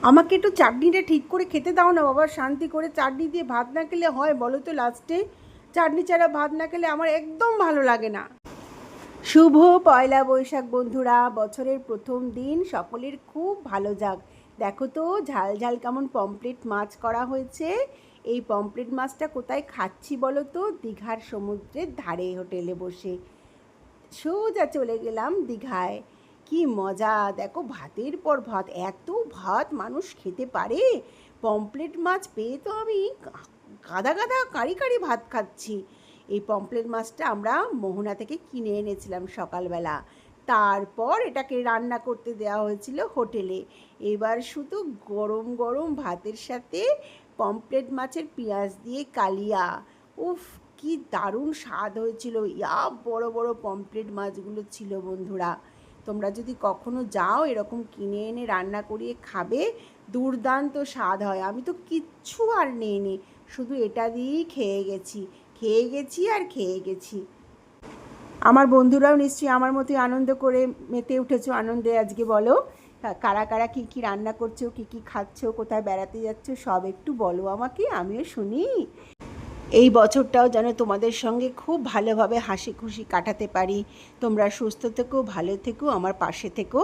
আমাকে একটু চাটনিটা ঠিক করে খেতে দাও না বাবা, শান্তি করে। চাটনি দিয়ে ভাত না খেলে হয় বলো তো? লাস্টে চাটনি ছাড়া ভাত না খেলে আমার একদম ভালো লাগে না। শুভ পয়লা বৈশাখ বন্ধুরা, বছরের প্রথম দিন সকলের খুব ভালো যাক। দেখো তো ঝাল ঝাল কেমন পমফ্রেট মাছ করা হয়েছে। এই পমফ্রেট মাছটা কোথায় খাচ্ছি বলো তো? দীঘার সমুদ্রের ধারে হোটেলে বসে। সোজা চলে গেলাম দীঘায়। কি মজা! দেখো ভাতের পর ভাত, এত ভাত মানুষ খেতে পারে? পমফ্রেট মাছ পেয়ে তো আমি গাদা গাদা কারি কারি ভাত খাচ্ছি। এই পমফ্রেট মাছটা আমরা মোহনা থেকে কিনে এনেছিলাম সকালবেলা। তারপর এটাকে রান্না করতে দেওয়া হয়েছিল হোটেলে। এবার শুধু গরম গরম ভাতের সাথে পমফ্রেট মাছের পেঁয়াজ দিয়ে কালিয়া। উফ, কি দারুণ স্বাদ হয়েছিল! ইয়া বড় বড় পমফ্রেট মাছগুলো ছিল বন্ধুরা। তোমরা যদি কখনো যাও এরকম কিনে এনে রান্না করিয়ে খাবে, দুর্দান্ত স্বাদ হয়। আমি তো কিচ্ছু আর নিইনি, শুধু এটা দিয়েই খেয়ে গেছি আর খেয়ে গেছি। আমার বন্ধুরাও নিশ্চয়ই আমার মতোই আনন্দ করে মেতে উঠেছো আনন্দে আজকে। বলো কারা কারা কী কী রান্না করছো, কী কী খাচ্ছো, কোথায় বেড়াতে যাচ্ছো, সব একটু বলো আমাকে, আমিও শুনি। এই বছরটাও যেন তোমাদের সঙ্গে খুব ভালোভাবে হাসি খুশি কাটাতে পারি। তোমরা সুস্থ থেকো, ভালো থেকো, আমার পাশে থেকো।